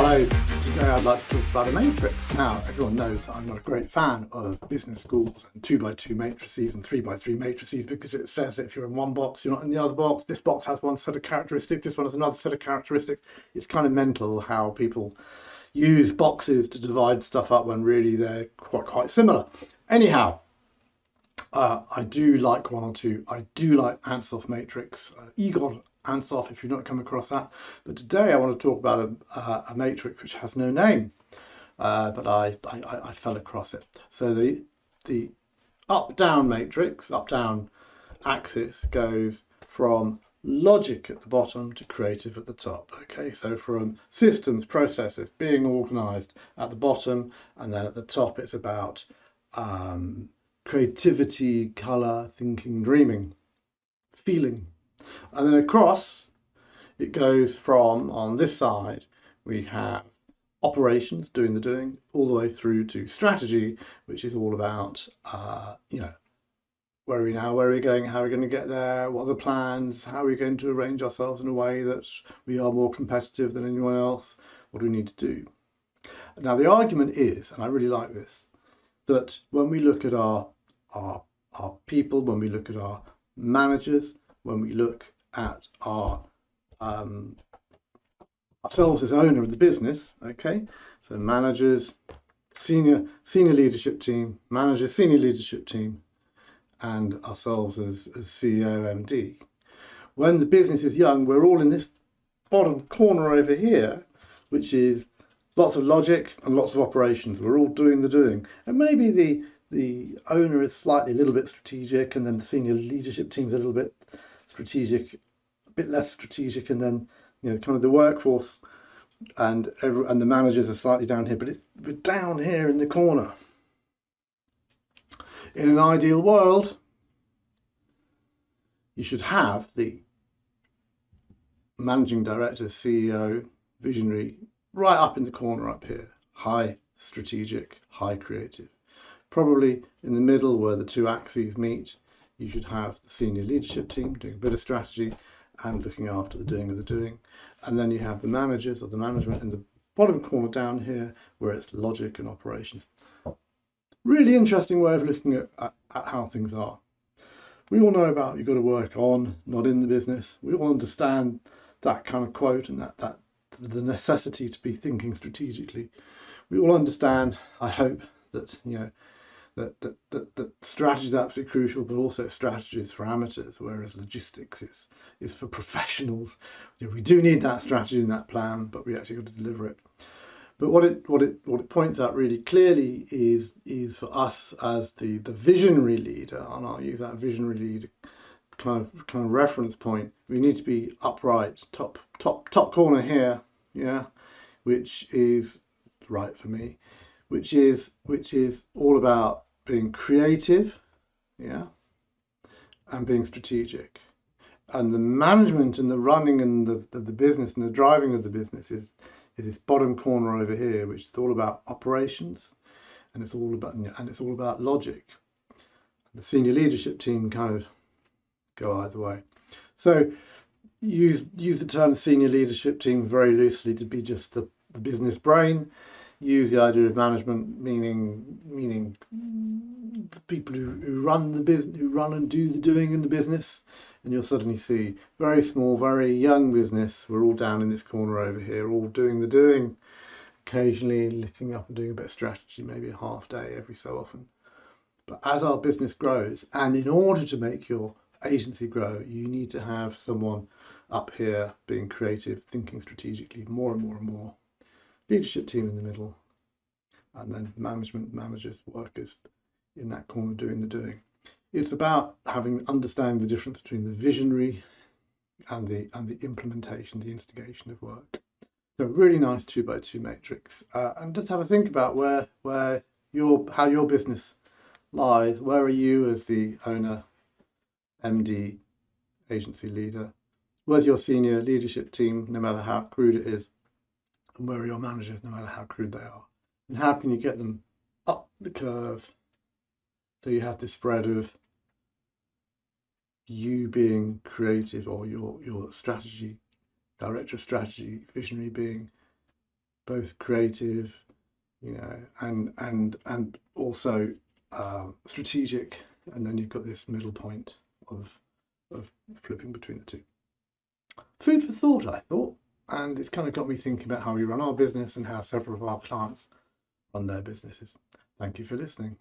Hello, today I'd like to talk about a matrix. Now, everyone knows that I'm not a great fan of business schools and 2x2 matrices and 3x3 matrices because it says that if you're in one box, you're not in the other box. This box has one set of characteristics, this one has another set of characteristics. It's kind of mental how people use boxes to divide stuff up when really they're quite similar. Anyhow, I do like one or two. I do like Ansoff matrix, Igor Ansoff, if you've not come across that. But today I want to talk about a matrix which has no name, but I fell across it. So the up-down matrix, up-down axis goes from logic at the bottom to creative at the top. Okay, so from systems, processes, being organized at the bottom, and then at the top it's about creativity, color, thinking, dreaming, feeling. And then across it goes from, on this side, we have operations, doing the doing, all the way through to strategy, which is all about, where are we now, where are we going, how are we going to get there, what are the plans, how are we going to arrange ourselves in a way that we are more competitive than anyone else, what do we need to do. Now the argument is, and I really like this, that when we look at our people, when we look at our managers, when we look at our ourselves as owner of the business, okay, so managers, senior leadership team, managers, senior leadership team, and ourselves as CEO, MD. When the business is young, we're all in this bottom corner over here, which is lots of logic and lots of operations. We're all doing the doing, and maybe the owner is slightly a little bit strategic, and then the senior leadership team's a little bit strategic, a bit less strategic, and then kind of the workforce and the managers are slightly down here, but we're down here in the corner. In an ideal world, you should have the managing director, CEO, visionary right up in the corner up here, high strategic, high creative. Probably in the middle where the two axes meet, you should have the senior leadership team doing a bit of strategy and looking after the doing of the doing. And then you have the managers or the management in the bottom corner down here where it's logic and operations. Really interesting way of looking at how things are. We all know about you've got to work on, not in the business. We all understand that kind of quote and that the necessity to be thinking strategically. We all understand, I hope, that that strategy is absolutely crucial, but also strategy is for amateurs, whereas logistics is for professionals. We do need that strategy and that plan, but we actually got to deliver it. But what it points out really clearly is for us as the visionary leader, and I'll use that visionary leader kind of reference point. We need to be upright, top corner here, yeah, which is right for me, which is all about being creative, yeah, and being strategic. And the management and the running and the business and the driving of the business is this bottom corner over here, which is all about operations, and it's all about logic. The senior leadership team kind of go either way. So use the term senior leadership team very loosely to be just the business brain. Use the idea of management meaning the people who run the business, who run and do the doing in the business, and you'll suddenly see very small, very young business. We're all down in this corner over here, all doing the doing, occasionally looking up and doing a bit of strategy, maybe a half day every so often. But as our business grows, and in order to make your agency grow, you need to have someone up here being creative, thinking strategically more and more and more. Leadership team in the middle, and then management, managers, workers in that corner doing the doing. It's about understanding the difference between the visionary and the implementation, the instigation of work. So really nice 2x2 matrix, and just have a think about how your business lies. Where are you as the owner, MD, agency leader? Where's your senior leadership team, no matter how crude it is? And where are your managers, no matter how crude they are? And how can you get them up the curve so you have this spread of you being creative, or your strategy, director of strategy, visionary being both creative, and also strategic, and then you've got this middle point of flipping between the two. Food for thought, I thought, and it's kind of got me thinking about how we run our business and how several of our clients run their businesses. Thank you for listening.